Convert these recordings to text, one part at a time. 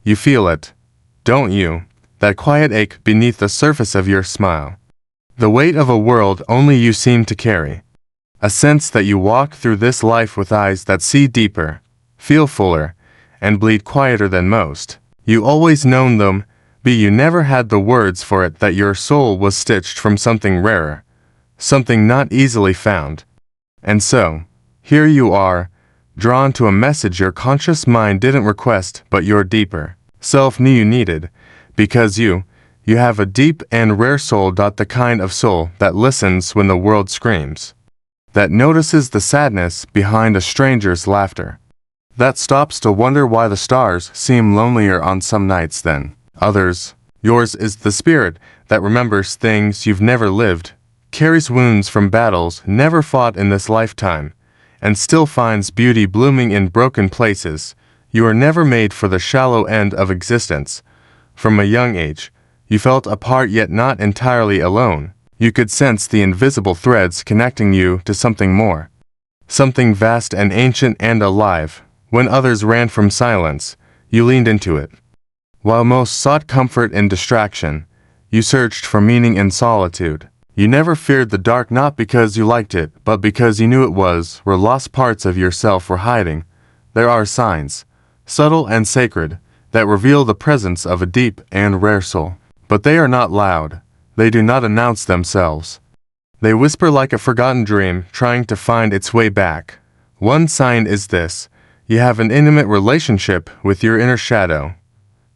You feel it, don't you? That quiet ache beneath the surface of your smile. The weight of a world only you seem to carry. A sense that you walk through this life with eyes that see deeper, feel fuller, and bleed quieter than most. You always known them, but you never had the words for it, that your soul was stitched from something rarer, something not easily found. And so, here you are, drawn to a message your conscious mind didn't request, but your deeper self knew you needed, because you have a deep and rare soul. The kind of soul that listens when the world screams, that notices the sadness behind a stranger's laughter, that stops to wonder why the stars seem lonelier on some nights than others. Yours is the spirit that remembers things you've never lived, carries wounds from battles never fought in this lifetime, and still finds beauty blooming in broken places. You are never made for the shallow end of existence. From a young age, you felt apart yet not entirely alone. You could sense the invisible threads connecting you to something more, something vast and ancient and alive. When others ran from silence, you leaned into it. While most sought comfort in distraction, you searched for meaning in solitude. You never feared the dark, not because you liked it, but because you knew it was where lost parts of yourself were hiding. There are signs, subtle and sacred, that reveal the presence of a deep and rare soul. But they are not loud. They do not announce themselves. They whisper like a forgotten dream trying to find its way back. One sign is this: you have an intimate relationship with your inner shadow.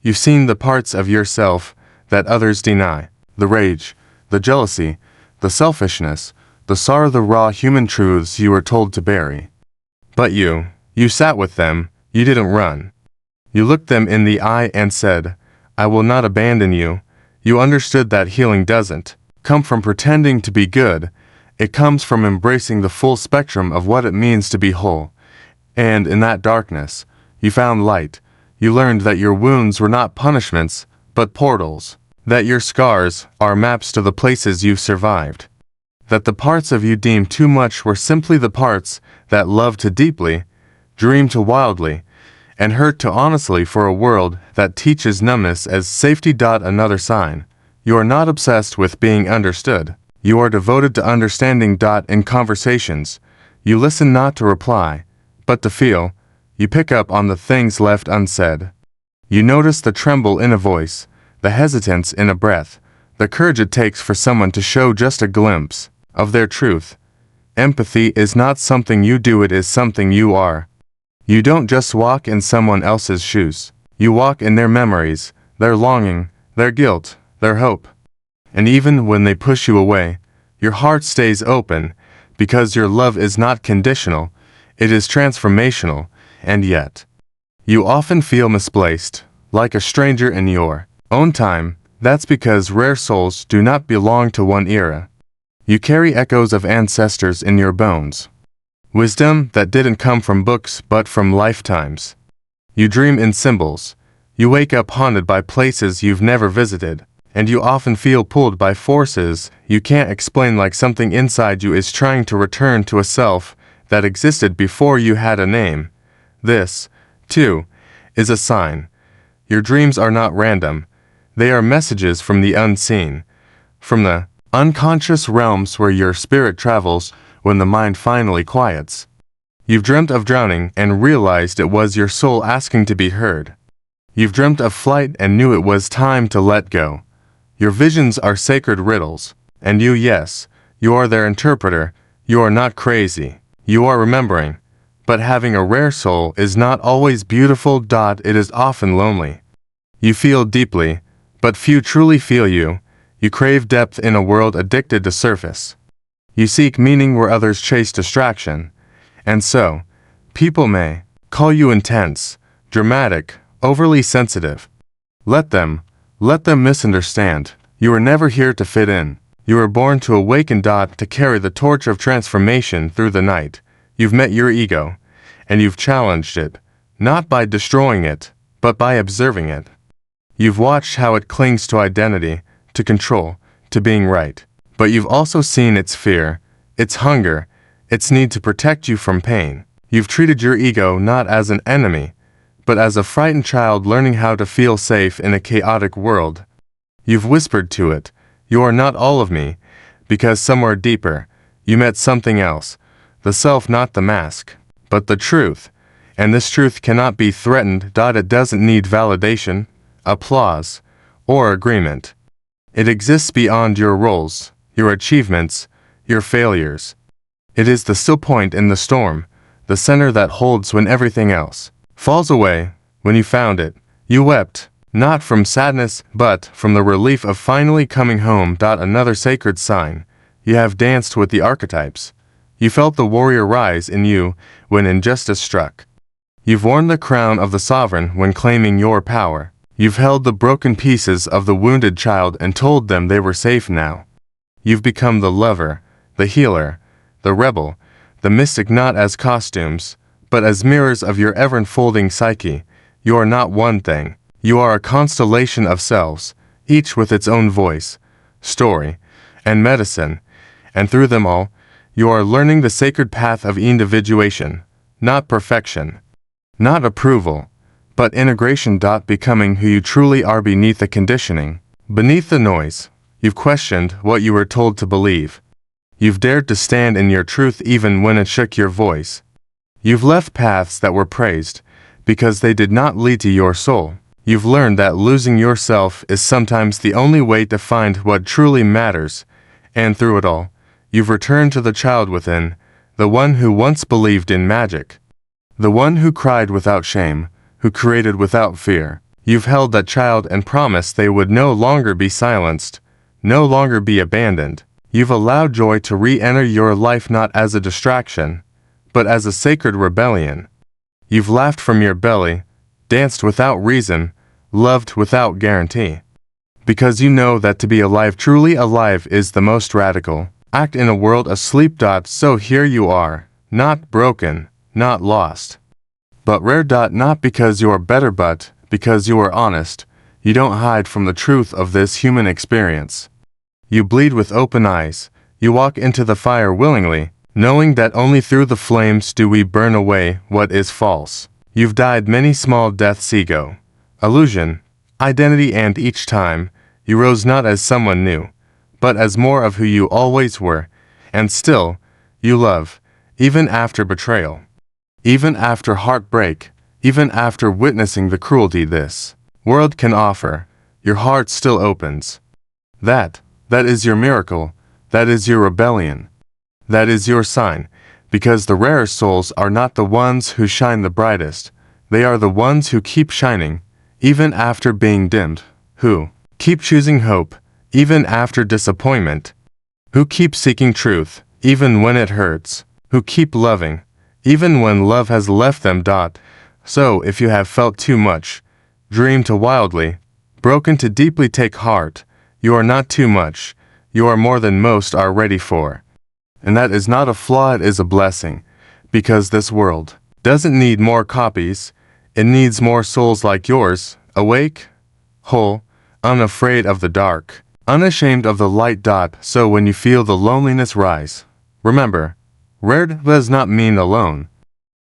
You've seen the parts of yourself that others deny, the rage, the jealousy, the selfishness, the sorrow, the raw human truths you were told to bury. But you sat with them, you didn't run. You looked them in the eye and said, "I will not abandon you." You understood that healing doesn't come from pretending to be good, it comes from embracing the full spectrum of what it means to be whole. And in that darkness, you found light. You learned that your wounds were not punishments, but portals, that your scars are maps to the places you've survived, that the parts of you deemed too much were simply the parts that loved too deeply, dreamed too wildly, and hurt too honestly for a world that teaches numbness as safety. Another sign: you are not obsessed with being understood. You are devoted to understanding. In conversations, you listen not to reply, but to feel. You pick up on the things left unsaid. You notice the tremble in a voice, the hesitance in a breath, the courage it takes for someone to show just a glimpse of their truth. Empathy is not something you do, it is something you are. You don't just walk in someone else's shoes. You walk in their memories, their longing, their guilt, their hope. And even when they push you away, your heart stays open, because your love is not conditional, it is transformational. And yet, you often feel misplaced, like a stranger in your own time. That's because rare souls do not belong to one era. You carry echoes of ancestors in your bones. Wisdom that didn't come from books but from lifetimes. You dream in symbols. You wake up haunted by places you've never visited, and you often feel pulled by forces you can't explain, like something inside you is trying to return to a self that existed before you had a name. This, too, is a sign. Your dreams are not random. They are messages from the unseen, from the unconscious realms where your spirit travels when the mind finally quiets. You've dreamt of drowning and realized it was your soul asking to be heard. You've dreamt of flight and knew it was time to let go. Your visions are sacred riddles, and you are their interpreter. You are not crazy. You are remembering. But having a rare soul is not always beautiful. It is often lonely. You feel deeply, but few truly feel you. You crave depth in a world addicted to surface. You seek meaning where others chase distraction. And so, people may call you intense, dramatic, overly sensitive. Let them misunderstand. You were never here to fit in. You were born to awaken. To carry the torch of transformation through the night. You've met your ego, and you've challenged it, not by destroying it, but by observing it. You've watched how it clings to identity, to control, to being right. But you've also seen its fear, its hunger, its need to protect you from pain. You've treated your ego not as an enemy, but as a frightened child learning how to feel safe in a chaotic world. You've whispered to it, "You are not all of me," because somewhere deeper, you met something else, the self, not the mask, but the truth, and this truth cannot be threatened. It doesn't need validation, applause, or agreement. It exists beyond your roles, your achievements, your failures. It is the still point in the storm, the center that holds when everything else falls away. When you found it, you wept, not from sadness, but from the relief of finally coming home. Another sacred sign. You have danced with the archetypes. You felt the warrior rise in you when injustice struck. You've worn the crown of the sovereign when claiming your power. You've held the broken pieces of the wounded child and told them they were safe now. You've become the lover, the healer, the rebel, the mystic, not as costumes, but as mirrors of your ever-unfolding psyche. You are not one thing. You are a constellation of selves, each with its own voice, story, and medicine, and through them all, you are learning the sacred path of individuation, not perfection, not approval, but integration. Becoming who you truly are beneath the conditioning, beneath the noise. You've questioned what you were told to believe. You've dared to stand in your truth even when it shook your voice. You've left paths that were praised, because they did not lead to your soul. You've learned that losing yourself is sometimes the only way to find what truly matters, and through it all, you've returned to the child within, the one who once believed in magic, the one who cried without shame, who created without fear. You've held that child and promised they would no longer be silenced, no longer be abandoned. You've allowed joy to re-enter your life, not as a distraction, but as a sacred rebellion. You've laughed from your belly, danced without reason, loved without guarantee. Because you know that to be alive, truly alive, is the most radical act in a world asleep. So here you are, not broken, not lost, but rare. Not because you are better, but because you are honest. You don't hide from the truth of this human experience. You bleed with open eyes. You walk into the fire willingly, knowing that only through the flames do we burn away what is false. You've died many small deaths, ego, illusion, identity, and each time, you rose not as someone new, but as more of who you always were, and still, you love, even after betrayal, even after heartbreak, even after witnessing the cruelty this world can offer, your heart still opens. That is your miracle, that is your rebellion, that is your sign, because the rarest souls are not the ones who shine the brightest, they are the ones who keep shining, even after being dimmed, who keep choosing hope, even after disappointment, who keep seeking truth, even when it hurts, who keep loving, even when love has left them. So if you have felt too much, dreamed too wildly, broken too deeply, take heart. You are not too much, you are more than most are ready for. And that is not a flaw, it is a blessing, because this world doesn't need more copies, it needs more souls like yours, awake, whole, unafraid of the dark, unashamed of the light. So when you feel the loneliness rise, remember, rare does not mean alone.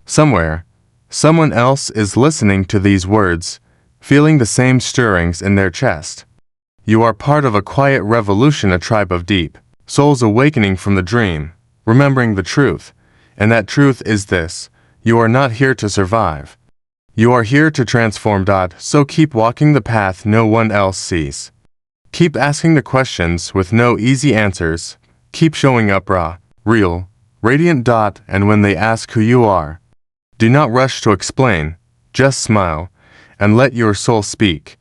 Somewhere, someone else is listening to these words, feeling the same stirrings in their chest. You are part of a quiet revolution, a tribe of deep souls awakening from the dream, remembering the truth, and that truth is this: you are not here to survive. You are here to transform. So keep walking the path no one else sees. Keep asking the questions with no easy answers. Keep showing up raw, real, radiant. And when they ask who you are, do not rush to explain, just smile, and let your soul speak.